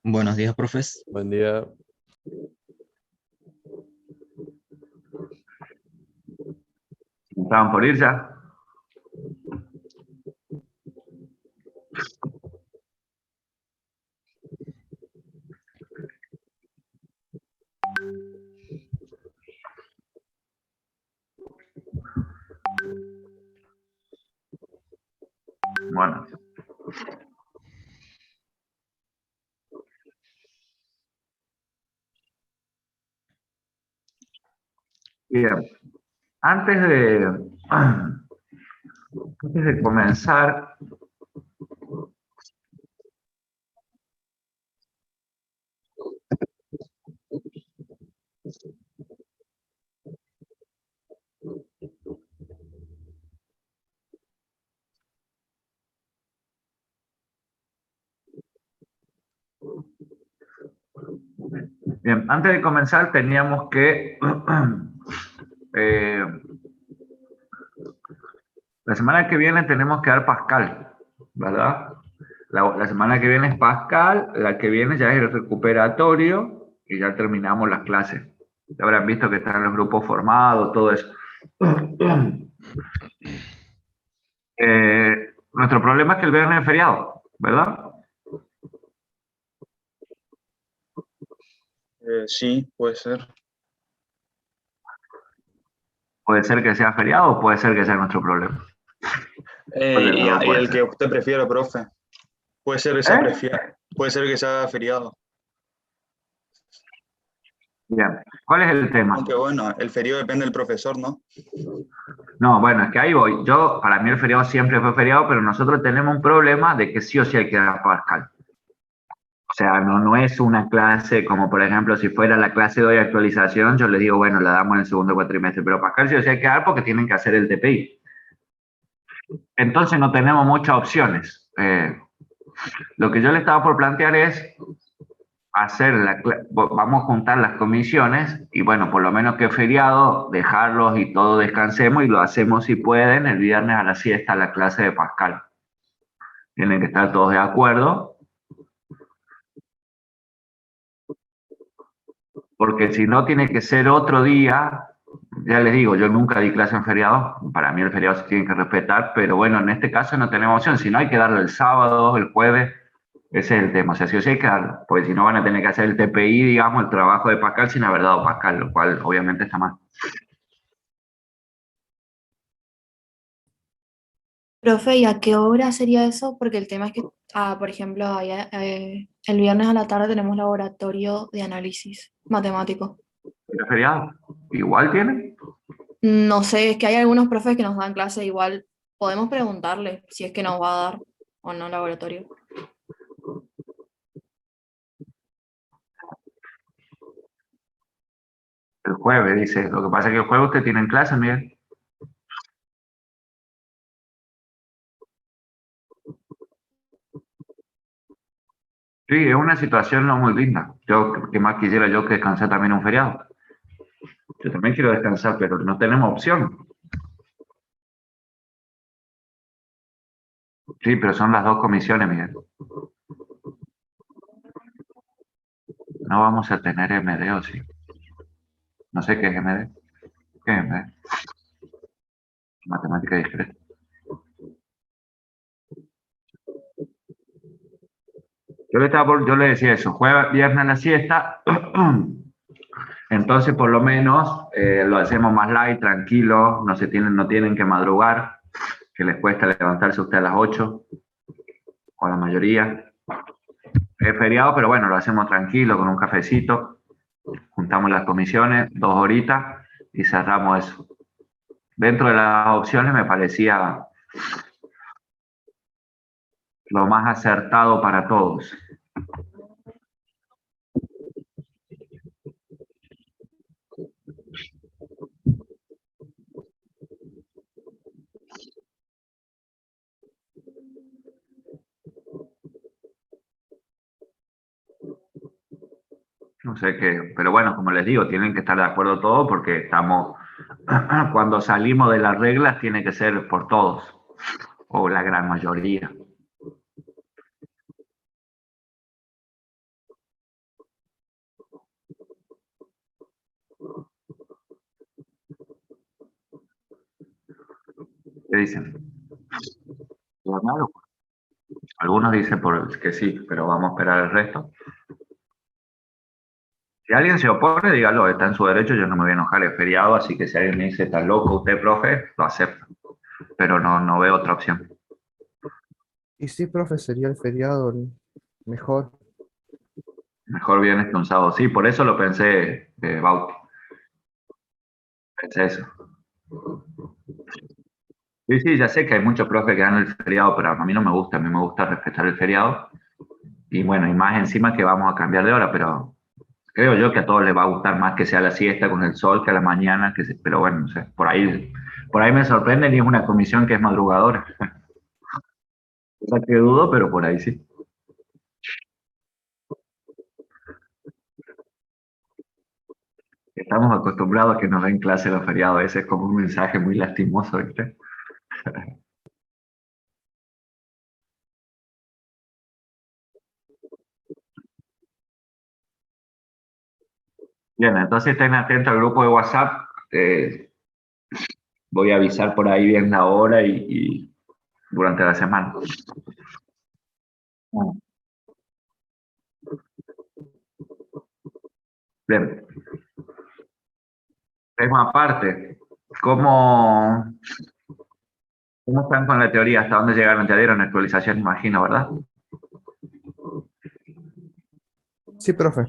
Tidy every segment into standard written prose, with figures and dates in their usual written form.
Buenos días, profes. Buen día. ¿Estaban por ir ya? Bueno. Bien. Antes de comenzar, teníamos que eh, la semana que viene tenemos que dar Pascal, ¿verdad? La semana que viene es Pascal, la que viene ya es el recuperatorio y ya terminamos las clases. Ya habrán visto que están los grupos formados, todo eso. Nuestro problema es que el viernes es feriado, ¿verdad? Sí, puede ser. Puede ser que sea feriado o puede ser que sea nuestro problema. Y, No, y puede el ser. que usted prefiera, profe. Puede ser que sea puede ser que sea feriado. Bien. ¿Cuál es el tema? Aunque bueno, el feriado depende del profesor, ¿no? No, bueno, es que ahí voy. Para mí el feriado siempre fue feriado, pero nosotros tenemos un problema de que sí o sí hay que dar Pascal. O sea, no es una clase como, por ejemplo, si fuera la clase de hoy actualización, yo les digo, bueno, la damos en el segundo cuatrimestre, pero Pascal sí o sí hay que dar porque tienen que hacer el TPI. Entonces no tenemos muchas opciones. Lo que yo le estaba por plantear es vamos a juntar las comisiones y bueno, por lo menos que feriado, dejarlos y todo descansemos y lo hacemos si pueden el viernes a la siesta la clase de Pascal. Tienen que estar todos de acuerdo, porque si no tiene que ser otro día. Ya les digo, yo nunca di clase en feriado, para mí el feriado se tiene que respetar, pero bueno, en este caso no tenemos opción, si no hay que darlo el sábado, el jueves, ese es el tema, o sea, sí o sí hay que darlo, porque si no van a tener que hacer el TPI, digamos, el trabajo de Pascal sin haber dado Pascal, lo cual obviamente está mal. Profe, ¿y a qué hora sería eso? Porque el tema es que, por ejemplo, el viernes a la tarde tenemos laboratorio de análisis matemático. ¿El feriado? ¿Igual tienen? No sé, es que hay algunos profes que nos dan clase, igual podemos preguntarle si es que nos va a dar o no laboratorio. El jueves, dice, lo que pasa es que el jueves usted tiene clase, Miguel. Sí, es una situación no muy linda. Yo, que más quisiera yo que descansar también un feriado. Yo también quiero descansar, pero no tenemos opción. Sí, pero son las dos comisiones, Miguel. No vamos a tener MD o sí. No sé qué es MD. ¿Qué es MD? Matemática discreta. Yo le decía eso, jueves, viernes la siesta. Entonces, por lo menos, lo hacemos más light, tranquilo, no tienen que madrugar, que les cuesta levantarse usted a las 8, o la mayoría. Es feriado, pero bueno, lo hacemos tranquilo, con un cafecito, juntamos las comisiones, 2 horitas, y cerramos eso. Dentro de las opciones me parecía lo más acertado para todos. No sé qué, pero bueno, como les digo, tienen que estar de acuerdo todos porque estamos, cuando salimos de las reglas tiene que ser por todos, o la gran mayoría. dicen? ¿Normal? Algunos dicen que sí, pero vamos a esperar el resto. Si alguien se opone, dígalo, está en su derecho, yo no me voy a enojar, es feriado, así que si alguien me dice, está loco usted, profe, lo acepto. Pero no veo otra opción. Y sí, profe, sería el feriado mejor. Mejor viernes que un sábado. Sí, por eso lo pensé, Bauti. Pensé eso. Sí, sí, ya sé que hay muchos profes que dan el feriado, pero a mí no me gusta, a mí me gusta respetar el feriado. Y bueno, y más encima que vamos a cambiar de hora, pero creo yo que a todos les va a gustar más que sea la siesta con el sol que a la mañana, pero bueno, no sé, por ahí me sorprenden y es una comisión que es madrugadora. O sea que dudo, pero por ahí sí. Estamos acostumbrados a que nos den clase los feriados, ese es como un mensaje muy lastimoso, ¿viste? Bien, entonces estén atentos al grupo de WhatsApp. Voy a avisar por ahí bien la hora y durante la semana. Bien, tema aparte, ¿cómo, ¿cómo están con la teoría? ¿Hasta dónde llegaron? Ya dieron actualización, imagino, ¿verdad? Sí, profe.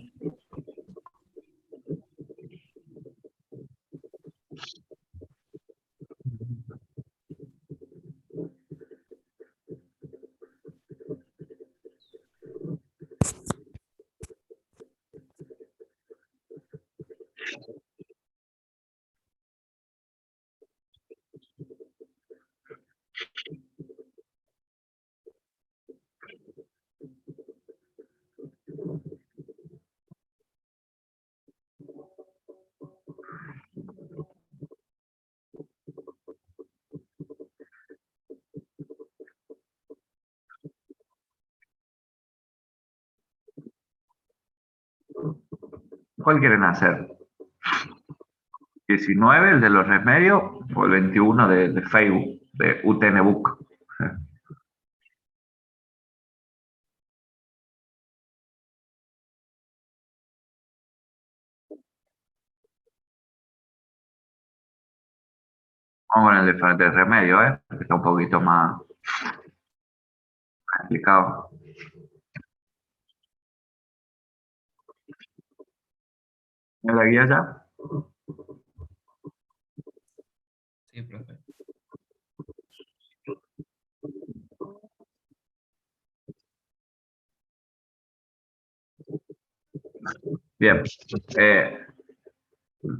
¿Cuál quieren hacer? ¿19, el de los remedios, o el 21 de Facebook, de UTN Book? Vamos con el de remedio, ¿eh? Que está un poquito más explicado. ¿En la guía ya? Sí, profe. Bien.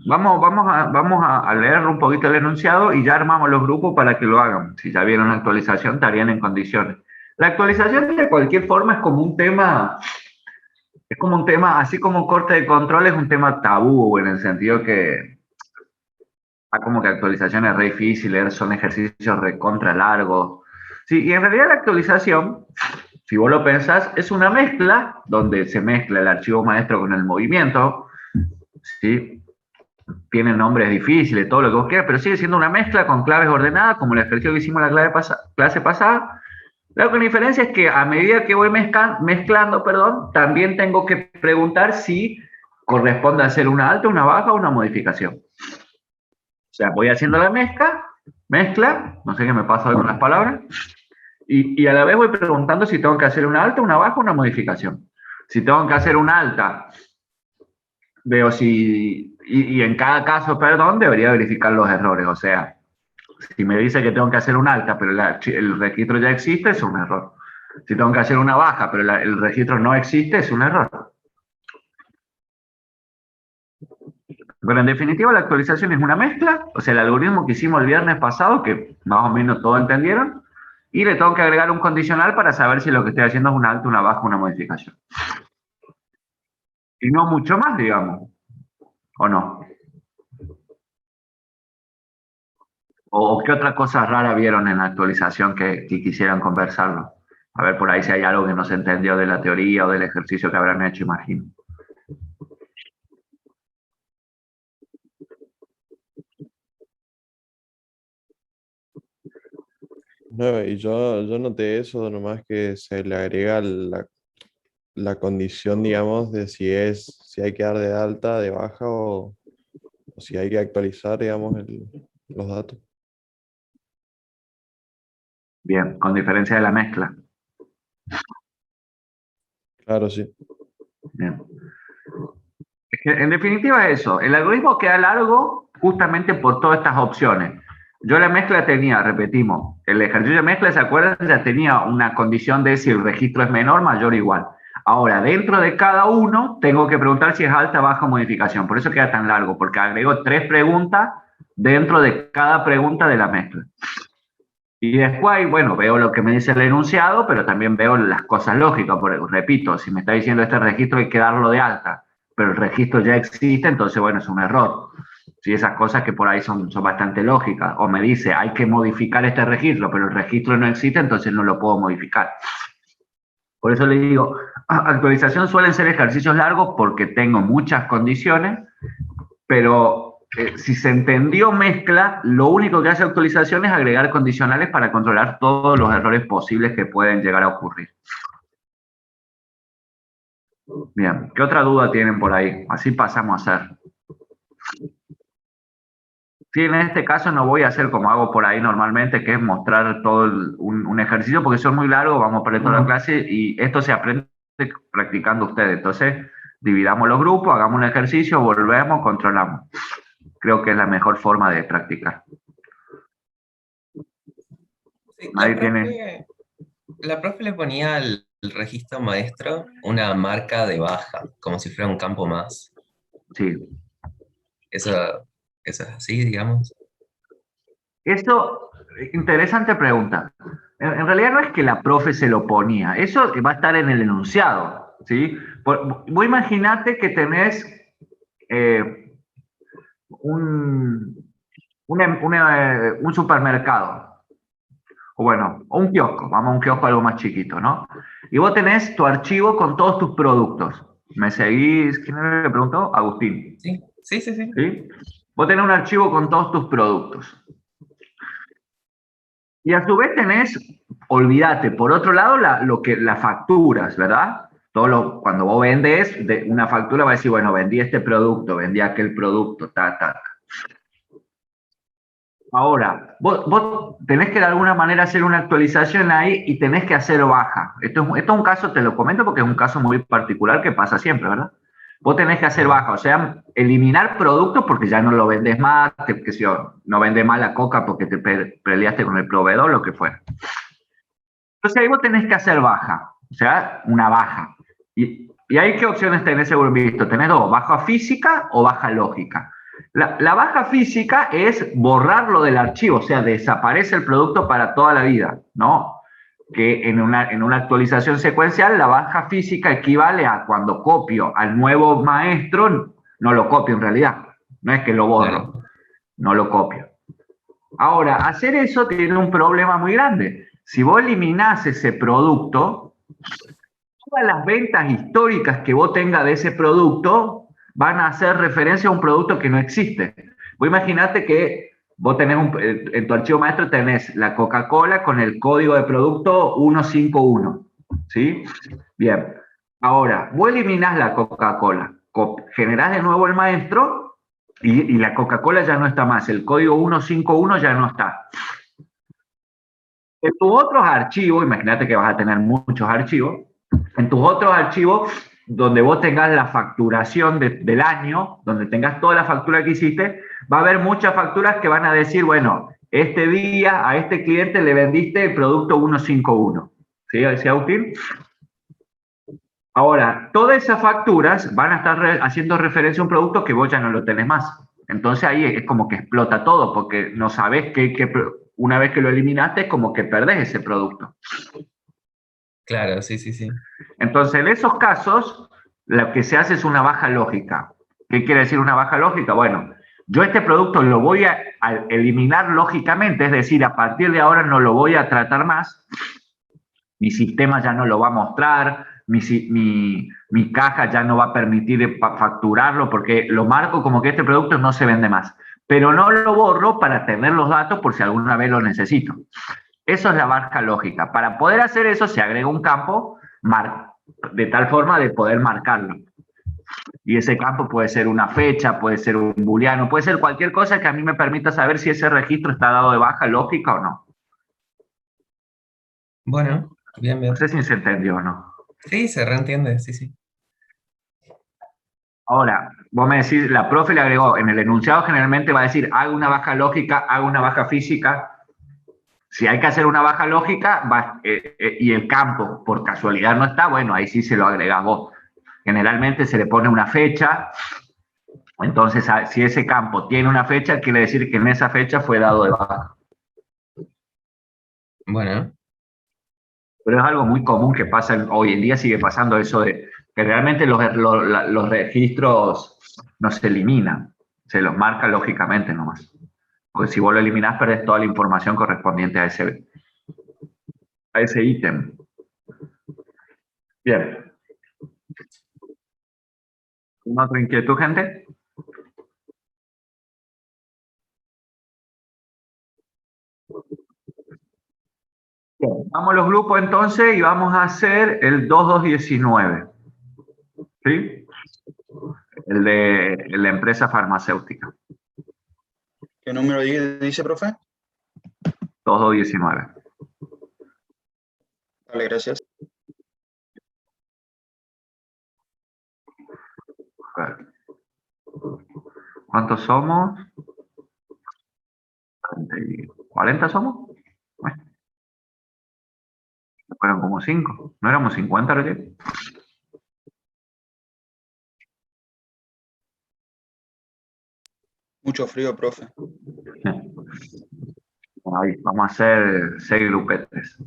Vamos a leer un poquito el enunciado y ya armamos los grupos para que lo hagan. Si ya vieron la actualización, estarían en condiciones. La actualización de cualquier forma es como un tema, así como corte de control es un tema tabú, en el sentido que como que actualizaciones re difíciles, son ejercicios recontra largos. Sí, y en realidad la actualización, si vos lo pensás, es una mezcla donde se mezcla el archivo maestro con el movimiento, ¿sí? Tiene nombres difíciles, todo lo que vos quieras, pero sigue siendo una mezcla con claves ordenadas, como el ejercicio que hicimos en la clase pasada. La única diferencia es que a medida que voy mezclando, perdón, también tengo que preguntar si corresponde hacer una alta, una baja o una modificación. O sea, voy haciendo la mezcla, no sé qué me pasa hoy con las palabras, y a la vez voy preguntando si tengo que hacer una alta, una baja o una modificación. Si tengo que hacer una alta, veo si, y en cada caso, perdón, debería verificar los errores. O sea, si me dice que tengo que hacer una alta, pero el registro ya existe, es un error. Si tengo que hacer una baja, pero el registro no existe, es un error. Bueno, en definitiva, la actualización es una mezcla, o sea, el algoritmo que hicimos el viernes pasado, que más o menos todos entendieron, y le tengo que agregar un condicional para saber si lo que estoy haciendo es una alta, una baja, una modificación. Y no mucho más, digamos, ¿o no? ¿O qué otra cosa rara vieron en la actualización que quisieran conversarlo? A ver por ahí si hay algo que no se entendió de la teoría o del ejercicio que habrán hecho, imagino. No, y yo noté eso, nomás que se le agrega la condición, digamos, de si hay que dar de alta, de baja o si hay que actualizar, digamos, los datos. Bien, con diferencia de la mezcla. Claro, sí. Bien. Es que, en definitiva es eso, el algoritmo queda largo justamente por todas estas opciones. Yo la mezcla tenía, repetimos, el ejercicio de mezcla, ¿se acuerdan? Ya tenía una condición de si el registro es menor, mayor o igual. Ahora, dentro de cada uno, tengo que preguntar si es alta, baja o modificación. Por eso queda tan largo, porque agrego 3 preguntas dentro de cada pregunta de la mezcla. Y después, bueno, veo lo que me dice el enunciado, pero también veo las cosas lógicas. Repito, si me está diciendo este registro hay que darlo de alta, pero el registro ya existe, entonces, bueno, es un error. Sí, esas cosas que por ahí son bastante lógicas. O me dice, hay que modificar este registro, pero el registro no existe, entonces no lo puedo modificar. Por eso le digo, actualización suelen ser ejercicios largos porque tengo muchas condiciones, pero si se entendió mezcla, lo único que hace actualización es agregar condicionales para controlar todos los errores posibles que pueden llegar a ocurrir. Bien, ¿qué otra duda tienen por ahí? Así pasamos a hacer. Sí, en este caso no voy a hacer como hago por ahí normalmente, que es mostrar todo un ejercicio, porque son muy largos, vamos a perder toda la clase y esto se aprende practicando ustedes. Entonces, dividamos los grupos, hagamos un ejercicio, volvemos, controlamos. Creo que es la mejor forma de practicar. Sí, Nadie tiene... la profe le ponía al registro maestro una marca de baja, como si fuera un campo más. Sí. Eso es así, digamos. Eso, interesante pregunta. En realidad no es que la profe se lo ponía, eso va a estar en el enunciado, ¿sí? Vos imaginate que tenés un supermercado, o bueno, o un kiosco, vamos a un kiosco algo más chiquito, ¿no? Y vos tenés tu archivo con todos tus productos. ¿Me seguís? ¿Quién me preguntó? Agustín. Sí, sí, sí, sí. ¿Sí? Vos tenés un archivo con todos tus productos. Y a su vez tenés, olvídate, por otro lado, las facturas, ¿verdad? Cuando vos vendés, una factura va a decir, bueno, vendí este producto, vendí aquel producto, ta. Ahora, vos tenés que de alguna manera hacer una actualización ahí y tenés que hacer baja. Esto es un caso, te lo comento porque es un caso muy particular que pasa siempre, ¿verdad? Vos tenés que hacer baja, o sea, eliminar productos porque ya no lo vendes más, no vendes más la coca porque te peleaste con el proveedor, lo que fuera. Entonces ahí vos tenés que hacer baja, o sea, una baja. ¿Y ahí qué opciones tenés seguro visto? Tenés dos, baja física o baja lógica. La baja física es borrarlo del archivo, o sea, desaparece el producto para toda la vida, ¿no? Que en una actualización secuencial, la baja física equivale a cuando copio al nuevo maestro, no lo copio en realidad, no es que lo borro, no lo copio. Ahora, hacer eso tiene un problema muy grande. Si vos eliminás ese producto, todas las ventas históricas que vos tengas de ese producto van a hacer referencia a un producto que no existe. Vos imaginate que vos tenés en tu archivo maestro tenés la Coca-Cola con el código de producto 151, ¿sí? Bien. Ahora, vos eliminás la Coca-Cola, generás de nuevo el maestro y la Coca-Cola ya no está más, el código 151 ya no está. En tus otros archivos, imagínate que vas a tener muchos archivos, en tus otros archivos donde vos tengas la facturación del año, donde tengas toda la factura que hiciste, va a haber muchas facturas que van a decir, bueno, este día a este cliente le vendiste el producto 151. ¿Sí, decía Agustín? Ahora, todas esas facturas van a estar haciendo referencia a un producto que vos ya no lo tenés más. Entonces ahí es como que explota todo, porque no sabés una vez que lo eliminaste, es como que perdés ese producto. Claro, sí, sí, sí. Entonces, en esos casos, lo que se hace es una baja lógica. ¿Qué quiere decir una baja lógica? Bueno, yo este producto lo voy a eliminar lógicamente, es decir, a partir de ahora no lo voy a tratar más, mi sistema ya no lo va a mostrar, mi caja ya no va a permitir facturarlo porque lo marco como que este producto no se vende más. Pero no lo borro para tener los datos por si alguna vez lo necesito. Eso es la marca lógica. Para poder hacer eso se agrega un campo de tal forma de poder marcarlo. Y ese campo puede ser una fecha, puede ser un booleano, puede ser cualquier cosa que a mí me permita saber si ese registro está dado de baja lógica o no. Bueno, bien, bien. No sé si se entendió o no. Sí, se reentiende, sí, sí. Ahora, vos me decís, la profe le agregó, en el enunciado generalmente va a decir, hago una baja lógica, hago una baja física. Si hay que hacer una baja lógica y el campo por casualidad no está, bueno, ahí sí se lo agregás vos. Generalmente se le pone una fecha, entonces si ese campo tiene una fecha, quiere decir que en esa fecha fue dado de baja. Bueno, Pero es algo muy común que pasa, hoy en día sigue pasando eso de que realmente los registros no se eliminan, se los marca lógicamente nomás. Porque si vos lo eliminás, perdés toda la información correspondiente a ese ítem. Bien. ¿Una otra inquietud, gente? Bien, vamos a los grupos entonces y vamos a hacer el 2219. ¿Sí? El de la empresa farmacéutica. ¿Qué número dice, profe? 2219. Vale, gracias. A ver. ¿Cuántos somos? 40 somos. Bueno, fueron como 5. ¿No éramos 50 recién? Mucho frío, profe. Ahí, vamos a hacer 6 grupetes.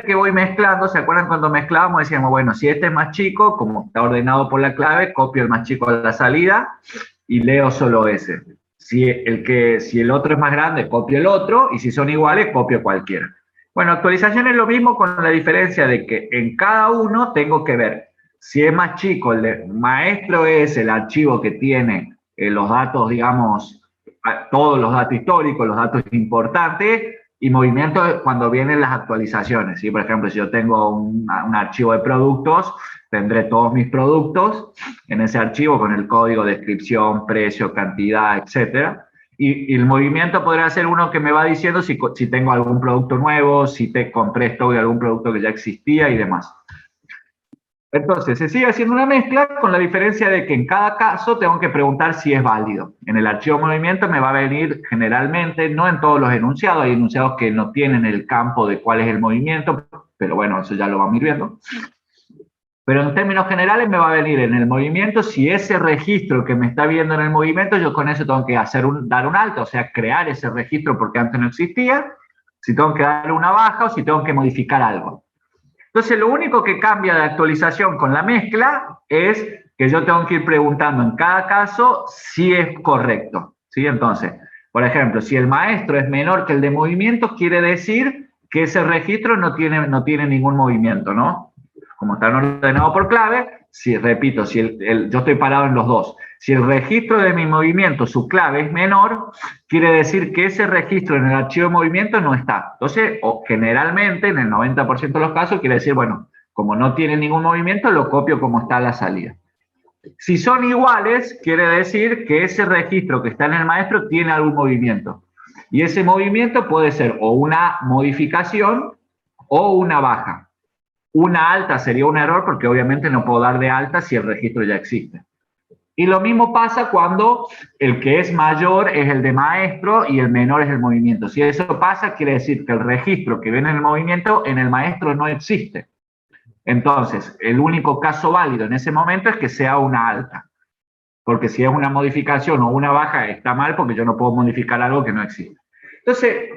Que voy mezclando, ¿se acuerdan cuando mezclábamos? Decíamos, bueno, si este es más chico, como está ordenado por la clave, copio el más chico a la salida y leo solo ese. Si el otro es más grande, copio el otro, y si son iguales, copio cualquiera. Bueno, actualización es lo mismo con la diferencia de que en cada uno tengo que ver si es más chico, el de maestro es el archivo que tiene los datos, digamos, todos los datos históricos, los datos importantes, y movimiento cuando vienen las actualizaciones. ¿Sí? Por ejemplo, si yo tengo un archivo de productos, tendré todos mis productos en ese archivo con el código, descripción, precio, cantidad, etcétera. Y el movimiento podrá ser uno que me va diciendo si tengo algún producto nuevo, si te compré stock de algún producto que ya existía y demás. Entonces, se sigue haciendo una mezcla con la diferencia de que en cada caso tengo que preguntar si es válido. En el archivo movimiento me va a venir generalmente, no en todos los enunciados, hay enunciados que no tienen el campo de cuál es el movimiento, pero bueno, eso ya lo vamos a ir viendo. Pero en términos generales me va a venir en el movimiento si ese registro que me está viendo en el movimiento, yo con eso tengo que dar un alto, o sea, crear ese registro porque antes no existía, si tengo que dar una baja o si tengo que modificar algo. Entonces, lo único que cambia de actualización con la mezcla es que yo tengo que ir preguntando en cada caso si es correcto. ¿Sí? Entonces, por ejemplo, si el maestro es menor que el de movimiento, quiere decir que ese registro no tiene ningún movimiento, ¿no? Como está ordenado por clave, si, repito, si yo estoy parado en los dos. Si el registro de mi movimiento, su clave es menor, quiere decir que ese registro en el archivo de movimiento no está. Entonces, generalmente, en el 90% de los casos, quiere decir, bueno, como no tiene ningún movimiento, lo copio como está a la salida. Si son iguales, quiere decir que ese registro que está en el maestro tiene algún movimiento. Y ese movimiento puede ser o una modificación o una baja. Una alta sería un error porque obviamente no puedo dar de alta si el registro ya existe. Y lo mismo pasa cuando el que es mayor es el de maestro y el menor es el movimiento. Si eso pasa, quiere decir que el registro que viene en el movimiento en el maestro no existe. Entonces, el único caso válido en ese momento es que sea una alta. Porque si es una modificación o una baja, está mal porque yo no puedo modificar algo que no existe. Entonces,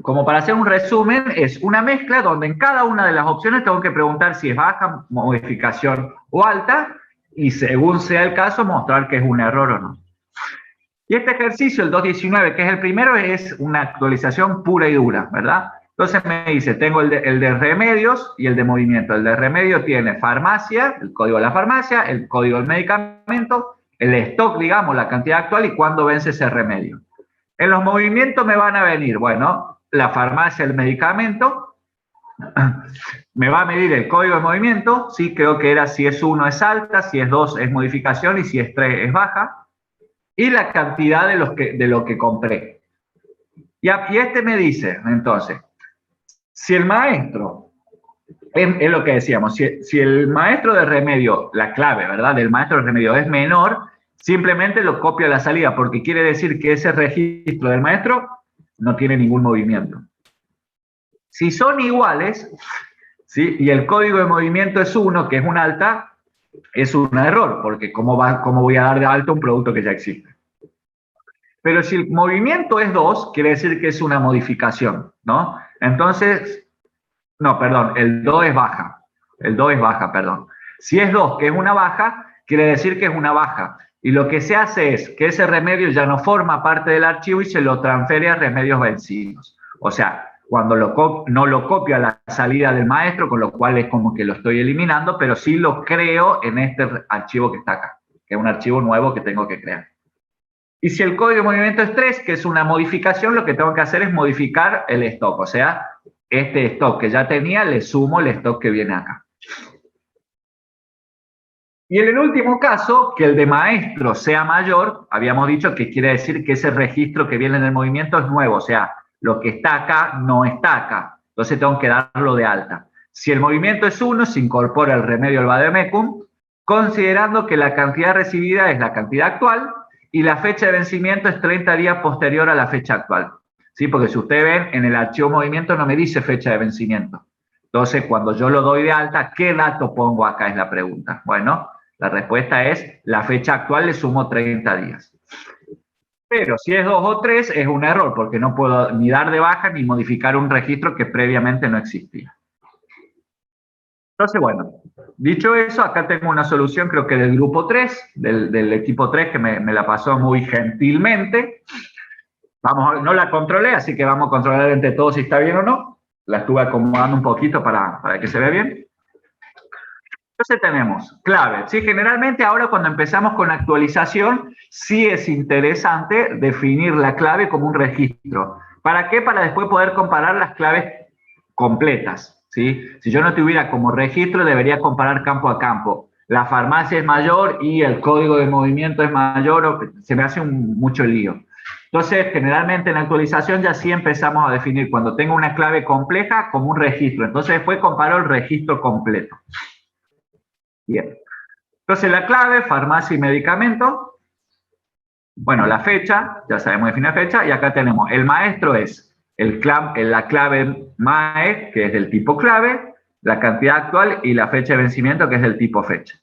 como para hacer un resumen, es una mezcla donde en cada una de las opciones tengo que preguntar si es baja, modificación o alta, y según sea el caso, mostrar que es un error o no. Y este ejercicio, el 2.19, que es el primero, es una actualización pura y dura, ¿verdad? Entonces me dice, tengo el de remedios y el de movimiento. El de remedio tiene farmacia, el código de la farmacia, el código del medicamento, el stock, digamos, la cantidad actual y cuándo vence ese remedio. En los movimientos me van a venir, bueno, la farmacia, el medicamento, me va a medir el código de movimiento, sí, creo que era si es 1 es alta, si es 2 es modificación y si es 3 es baja, y la cantidad de lo que compré. Y este me dice, entonces, si el maestro, es lo que decíamos, si el maestro de remedio, la clave, ¿verdad?, del maestro de remedio es menor, simplemente lo copio a la salida, porque quiere decir que ese registro del maestro no tiene ningún movimiento. Si son iguales, ¿sí?, y el código de movimiento es 1, que es un alta, es un error, porque ¿cómo voy a dar de alta un producto que ya existe? Pero si el movimiento es 2, quiere decir que es una modificación, ¿no? Entonces, no, perdón, el 2 es baja. El 2 es baja, perdón. Si es 2, que es una baja, quiere decir que es una baja. Y lo que se hace es que ese remedio ya no forma parte del archivo y se lo transfiere a remedios vencidos. O sea, cuando no lo copio a la salida del maestro, con lo cual es como que lo estoy eliminando, pero sí lo creo en este archivo que está acá, que es un archivo nuevo que tengo que crear. Y si el código de movimiento es 3, que es una modificación, lo que tengo que hacer es modificar el stock. O sea, este stock que ya tenía, le sumo el stock que viene acá. Y en el último caso, que el de maestro sea mayor, habíamos dicho que quiere decir que ese registro que viene en el movimiento es nuevo. O sea, lo que está acá no está acá. Entonces tengo que darlo de alta. Si el movimiento es 1, se incorpora el remedio al vademecum, considerando que la cantidad recibida es la cantidad actual, y la fecha de vencimiento es 30 días posterior a la fecha actual. ¿Sí? Porque si ustedes ven, en el archivo movimiento no me dice fecha de vencimiento. Entonces, cuando yo lo doy de alta, ¿qué dato pongo acá? Es la pregunta. Bueno, la respuesta es la fecha actual, le sumo 30 días. Pero si es 2 o 3, es un error, porque no puedo ni dar de baja ni modificar un registro que previamente no existía. Entonces, bueno, dicho eso, acá tengo una solución, creo que del grupo 3, del equipo 3, que me la pasó muy gentilmente. No la controlé, así que vamos a controlar entre todos si está bien o no. La estuve acomodando un poquito para que se vea bien. Entonces tenemos clave. Sí, generalmente ahora cuando empezamos con actualización, sí es interesante definir la clave como un registro. ¿Para qué? Para después poder comparar las claves completas. ¿Sí? Si yo no tuviera como registro, debería comparar campo a campo. La farmacia es mayor y el código de movimiento es mayor, se me hace mucho lío. Entonces, generalmente en la actualización ya sí empezamos a definir cuando tengo una clave compleja como un registro. Entonces, después comparo el registro completo. Bien. Entonces, la clave, farmacia y medicamento. Bueno, la fecha, ya sabemos definir la fecha. Y acá tenemos, el maestro es la clave MAE, que es del tipo clave, la cantidad actual y la fecha de vencimiento, que es del tipo fecha.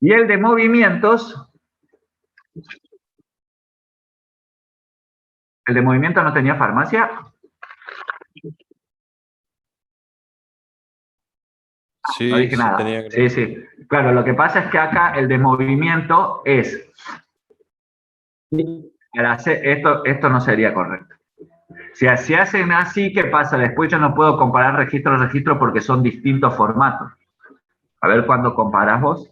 Y el de movimientos, ¿el de movimiento no tenía farmacia? Sí, No dije sí nada. tenía Sí, sí. Claro, lo que pasa es que acá el de movimiento es... Esto no sería correcto. Si hacen así, ¿qué pasa? Después yo no puedo comparar registro a registro porque son distintos formatos. A ver cuándo comparás vos.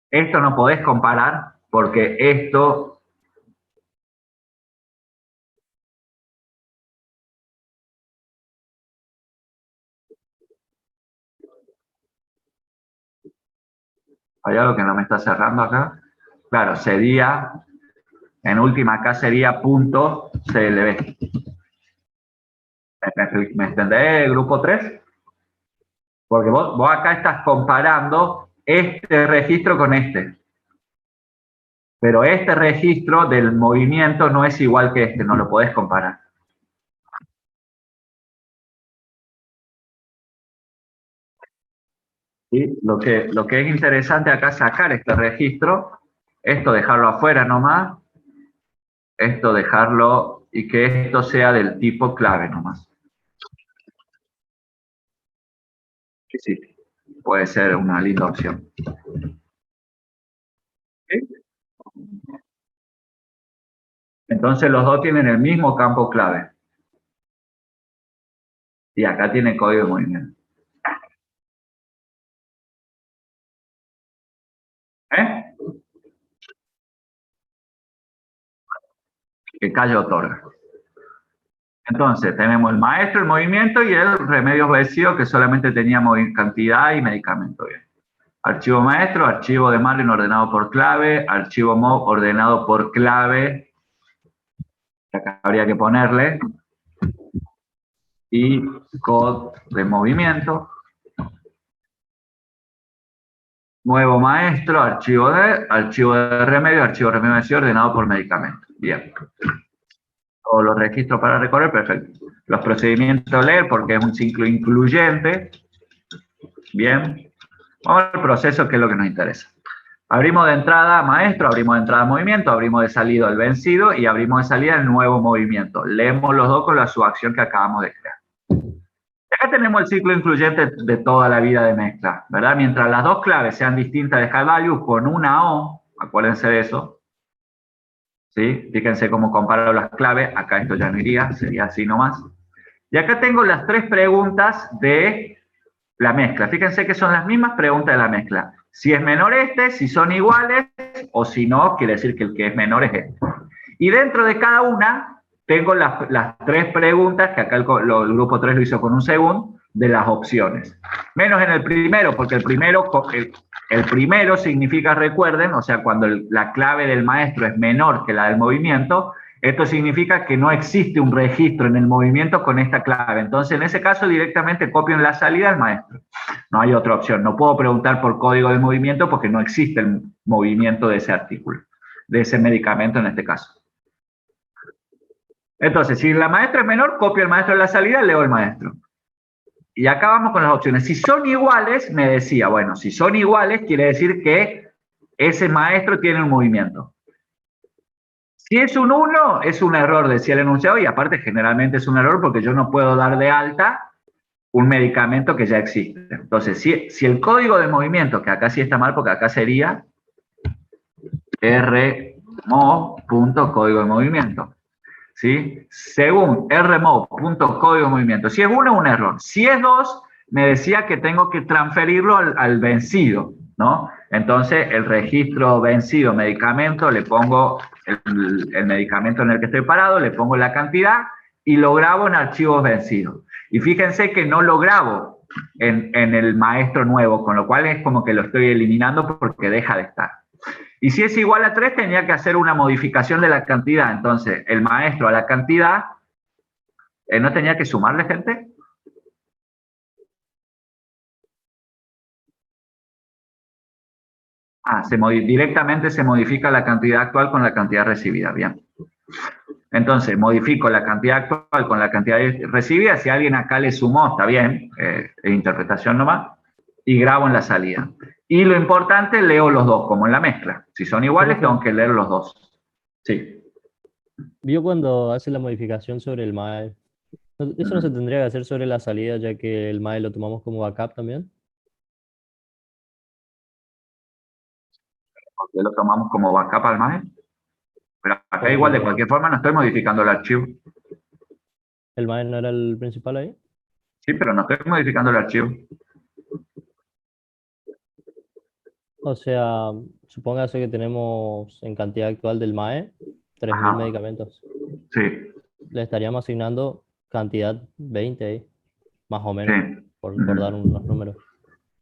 Esto no podés comparar porque esto... ¿Hay algo que no me está cerrando acá? Claro, sería... En última acá sería punto CLB. ¿Me entendés, grupo 3? Porque vos acá estás comparando este registro con este. Pero este registro del movimiento no es igual que este, no lo podés comparar. Y lo que es interesante acá es sacar este registro, esto dejarlo afuera nomás, esto dejarlo y que esto sea del tipo clave nomás. Que sí, puede ser una linda opción. ¿Sí? Entonces los dos tienen el mismo campo clave. Y acá tiene código de movimiento. ¿Eh? Que calle otorga. Entonces, tenemos el maestro, el movimiento y el remedios vencidos que solamente tenía cantidad y medicamento. Bien. Archivo maestro, archivo de Marlin ordenado por clave, archivo MOV ordenado por clave, que acá habría que ponerle, y code de movimiento. Nuevo maestro, archivo de remedio vencido ordenado por medicamento. Bien. Todos los registros para recorrer, perfecto. Los procedimientos leer porque es un ciclo incluyente. Bien. Vamos al proceso que es lo que nos interesa. Abrimos de entrada maestro, abrimos de entrada movimiento, abrimos de salida el vencido y abrimos de salida el nuevo movimiento. Leemos los dos con la subacción que acabamos de crear. Acá tenemos el ciclo incluyente de toda la vida de mezcla, ¿verdad? Mientras las dos claves sean distintas de high value con una O, acuérdense de eso, ¿sí? Fíjense cómo comparo las claves, acá esto ya no iría, sería así nomás. Y acá tengo las tres preguntas de la mezcla. Fíjense que son las mismas preguntas de la mezcla. Si es menor este, si son iguales, o si no, quiere decir que el que es menor es este. Y dentro de cada una tengo las tres preguntas, que acá el grupo 3 lo hizo con un segundo, de las opciones. Menos en el primero, porque el primero significa, recuerden, o sea, cuando la clave del maestro es menor que la del movimiento, esto significa que no existe un registro en el movimiento con esta clave. Entonces, en ese caso, directamente copio en la salida al maestro. No hay otra opción. No puedo preguntar por código de movimiento porque no existe el movimiento de ese artículo, de ese medicamento en este caso. Entonces, si la maestra es menor, copio el maestro en la salida, leo el maestro. Y acá vamos con las opciones. Si son iguales, me decía, bueno, si son iguales, quiere decir que ese maestro tiene un movimiento. Si es un 1, es un error, decía el enunciado, y aparte generalmente es un error porque yo no puedo dar de alta un medicamento que ya existe. Entonces, si el código de movimiento, que acá sí está mal porque acá sería rmov.código de movimiento, ¿sí? Según rmov.código de movimiento. Si es 1, un error. Si es 2, me decía que tengo que transferirlo al vencido, ¿no? Entonces, el registro vencido medicamento, le pongo el medicamento en el que estoy parado, le pongo la cantidad y lo grabo en archivos vencidos. Y fíjense que no lo grabo en el maestro nuevo, con lo cual es como que lo estoy eliminando porque deja de estar. Y si es igual a 3, tenía que hacer una modificación de la cantidad. Entonces, el maestro a la cantidad, ¿no tenía que sumarle, gente? Directamente se modifica la cantidad actual con la cantidad recibida. Bien. Entonces, modifico la cantidad actual con la cantidad recibida. Si alguien acá le sumó, está bien, es interpretación nomás. Y grabo en la salida. Y lo importante, leo los dos, como en la mezcla. Si son iguales, tengo que leer los dos. Sí. ¿Vio cuando hace la modificación sobre el MAE? ¿Eso no se tendría que hacer sobre la salida, ya que el MAE lo tomamos como backup también? Porque lo tomamos como backup al MAE. Pero acá igual, de cualquier forma, no estoy modificando el archivo. ¿El MAE no era el principal ahí? Sí, pero no estoy modificando el archivo. O sea, supóngase que tenemos en cantidad actual del MAE 3.000 Ajá. medicamentos. Sí, Le estaríamos asignando cantidad 20 ahí, más o menos, sí. por dar unos números.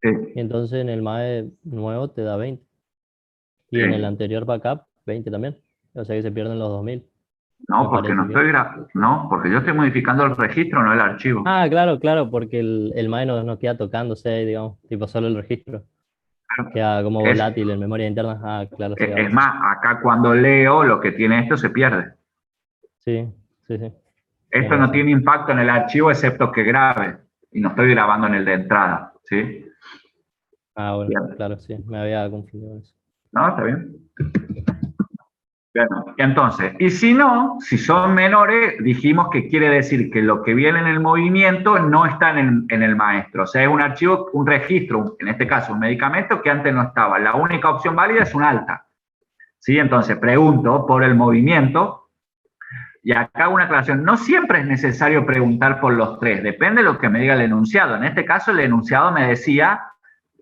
Sí, Y entonces en el MAE nuevo te da 20. Y en sí. el anterior backup, 20 también. O sea que se pierden los 2.000. No, Me porque parece no que- estoy no, porque yo estoy modificando el registro, no el archivo. Ah, claro, porque el MAE no queda tocándose, digamos, tipo solo el registro. Queda como Es, volátil en memoria interna. Ah, claro, sí, ahora es sí. más, acá cuando leo lo que tiene esto se pierde. Sí. Esto Tienes no razón. tiene impacto en el archivo excepto que grabe. Y no estoy grabando en el de entrada. ¿Sí? Ah, bueno, Bien. claro, sí, me había confundido con eso. ¿No? ¿Está bien? Bueno, entonces, y si no, si son menores, dijimos que quiere decir que lo que viene en el movimiento no está en el maestro. O sea, es un archivo, un registro, en este caso un medicamento que antes no estaba. La única opción válida es un alta. ¿Sí? Entonces, pregunto por el movimiento. Y acá hago una aclaración. No siempre es necesario preguntar por los tres. Depende de lo que me diga el enunciado. En este caso, el enunciado me decía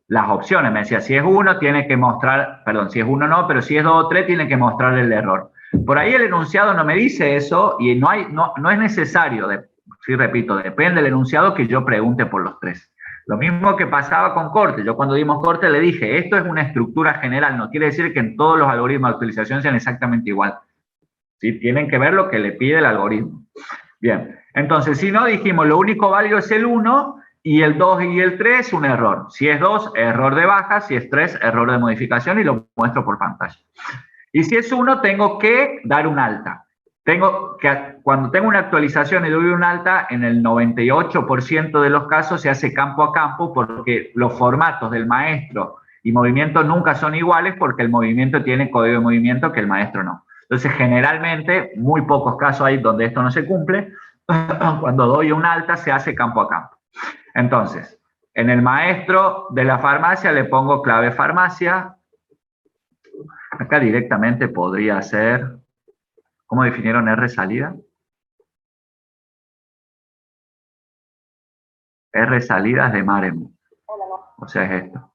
las opciones. Me decía, si es uno, tiene que mostrar, perdón, si es uno no, pero si es dos o tres, tiene que mostrar el error. Por ahí el enunciado no me dice eso y no es necesario, sí repito, depende del enunciado que yo pregunte por los tres. Lo mismo que pasaba con corte. Yo cuando dimos corte le dije, esto es una estructura general, no quiere decir que en todos los algoritmos de actualización sean exactamente igual. ¿Sí? Tienen que ver lo que le pide el algoritmo. Bien, entonces si no dijimos, lo único válido es el 1 y el 2 y el 3 un error. Si es 2, error de baja, si es 3, error de modificación y lo muestro por pantalla. Y si es 1, tengo que dar un alta. Cuando tengo una actualización y doy un alta, en el 98% de los casos se hace campo a campo porque los formatos del maestro y movimiento nunca son iguales porque el movimiento tiene código de movimiento que el maestro no. Entonces, generalmente, muy pocos casos hay donde esto no se cumple. Cuando doy un alta, se hace campo a campo. Entonces, en el maestro de la farmacia le pongo clave farmacia. Acá directamente podría ser, ¿cómo definieron R salida? R salidas de Marem. O sea, es esto.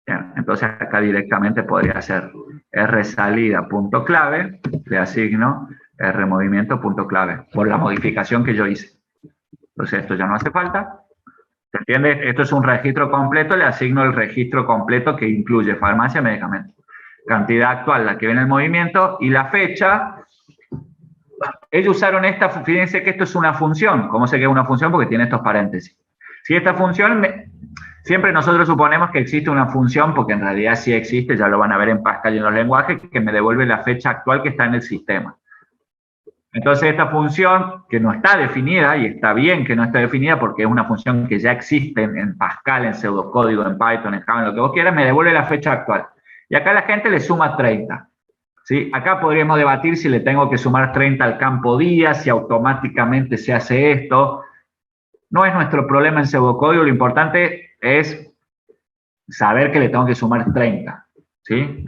Bien, entonces acá directamente podría ser R salida punto clave, le asigno R movimiento punto clave, por la modificación que yo hice. Entonces esto ya no hace falta. ¿Se entiende? Esto es un registro completo, le asigno el registro completo que incluye farmacia, medicamento. Cantidad actual, la que viene en el movimiento, y la fecha. Ellos usaron esta, fíjense que esto es una función. ¿Cómo sé que es una función? Porque tiene estos paréntesis. Si esta función, siempre nosotros suponemos que existe una función, porque en realidad sí existe, ya lo van a ver en Pascal y en los lenguajes, que me devuelve la fecha actual que está en el sistema. Entonces esta función, que no está definida, y está bien que no esté definida porque es una función que ya existe en Pascal, en pseudocódigo, en Python, en Java, en lo que vos quieras, me devuelve la fecha actual. Y acá la gente le suma 30. ¿Sí? Acá podríamos debatir si le tengo que sumar 30 al campo día, si automáticamente se hace esto. No es nuestro problema en pseudocódigo, lo importante es saber que le tengo que sumar 30. ¿Sí?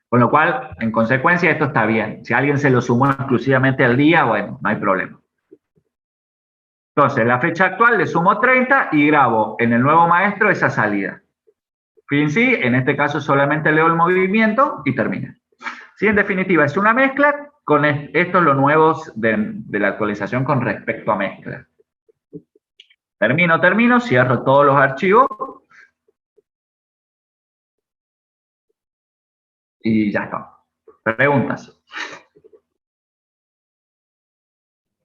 Con lo cual, en consecuencia, esto está bien. Si alguien se lo sumó exclusivamente al día, bueno, no hay problema. Entonces, la fecha actual le sumo 30 y grabo en el nuevo maestro esa salida. Fíjense, en este caso solamente leo el movimiento y termina. Sí, en definitiva, es una mezcla. Con esto es lo nuevo de la actualización con respecto a mezcla. Termino, cierro todos los archivos. Y ya está. Preguntas.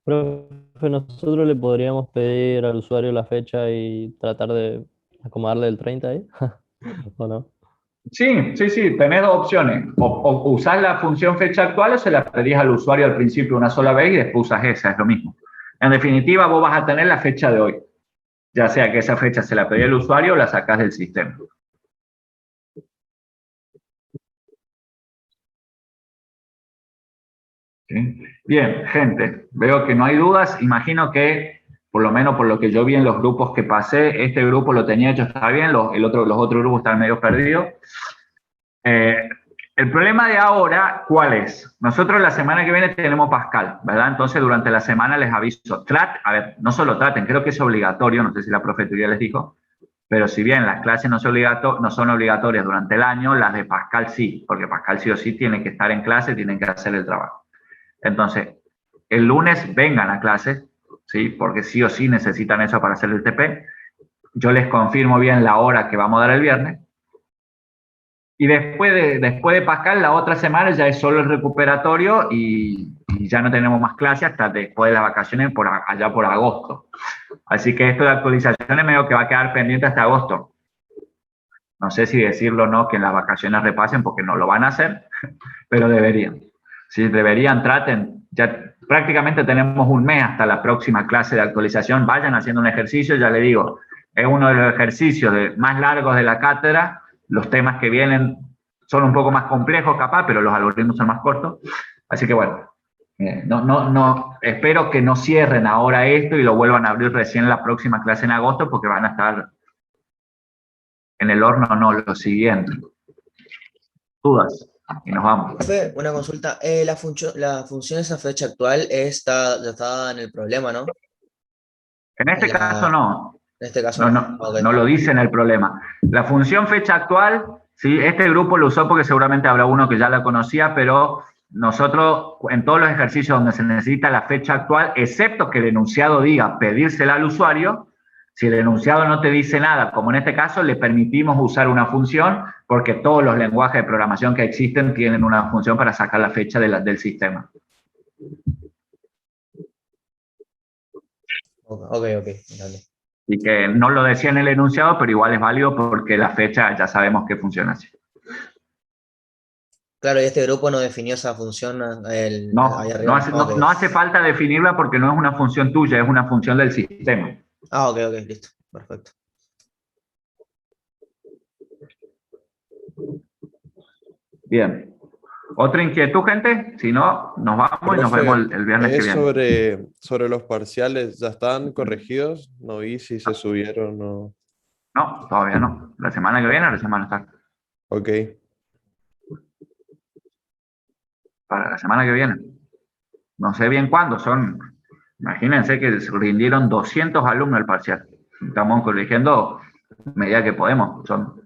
Profe, nosotros le podríamos pedir al usuario la fecha y tratar de acomodarle el 30 ahí, ¿o no? Sí, tenés dos opciones. O usás la función fecha actual o se la pedís al usuario al principio una sola vez y después usas esa, es lo mismo. En definitiva, vos vas a tener la fecha de hoy. Ya sea que esa fecha se la pedí al usuario o la sacás del sistema. ¿Sí? Bien, gente, veo que no hay dudas. Imagino que, por lo menos por lo que yo vi en los grupos que pasé, este grupo lo tenía hecho, está bien, los otros grupos están medio perdidos. El problema de ahora, ¿cuál es? Nosotros la semana que viene tenemos Pascal, ¿verdad? Entonces, durante la semana les aviso. A ver, no solo traten, creo que es obligatorio, no sé si la profeturía les dijo, pero si bien las clases no son obligatorias durante el año, las de Pascal sí, porque Pascal sí o sí tiene que estar en clase, tienen que hacer el trabajo. Entonces, el lunes vengan a clase, ¿sí? Porque sí o sí necesitan eso para hacer el TP. Yo les confirmo bien la hora que vamos a dar el viernes. Y después de Pascal, la otra semana ya es solo el recuperatorio y ya no tenemos más clases hasta después de las vacaciones, allá por agosto. Así que esto de actualizaciones medio que va a quedar pendiente hasta agosto. No sé si decirlo o no, que en las vacaciones repasen porque no lo van a hacer, pero deberían. Si deberían, traten. Ya prácticamente tenemos un mes hasta la próxima clase de actualización. Vayan haciendo un ejercicio, ya le digo. Es uno de los ejercicios más largos de la cátedra. Los temas que vienen son un poco más complejos capaz, pero los algoritmos son más cortos. Así que bueno, espero que no cierren ahora esto y lo vuelvan a abrir recién la próxima clase en agosto, porque van a estar en el horno, no, lo siguiente. Dudas, y nos vamos. Profe, una consulta. La función esa fecha actual ya está en el problema, ¿no? En este caso no. En este caso no. Ok. No lo dice en el problema. La función fecha actual, ¿sí? Este grupo lo usó porque seguramente habrá uno que ya la conocía, pero nosotros en todos los ejercicios donde se necesita la fecha actual, excepto que el enunciado diga pedírsela al usuario, si el enunciado no te dice nada, como en este caso, le permitimos usar una función porque todos los lenguajes de programación que existen tienen una función para sacar la fecha del sistema. Ok, dale. Y que no lo decía en el enunciado, pero igual es válido porque la fecha ya sabemos que funciona así. Claro, y este grupo no definió esa función ahí arriba. No hace falta definirla porque no es una función tuya, es una función del sistema. Ok, listo, perfecto. Bien. ¿Otra inquietud, gente? Si no, nos vamos y nos vemos el viernes que viene. Sobre los parciales, ¿ya están corregidos? No vi si se subieron o... No, todavía no. La semana que viene recién van a estar. Ok. Para la semana que viene. No sé bien cuándo, imagínense que rindieron 200 alumnos el parcial. Estamos corrigiendo a medida que podemos, son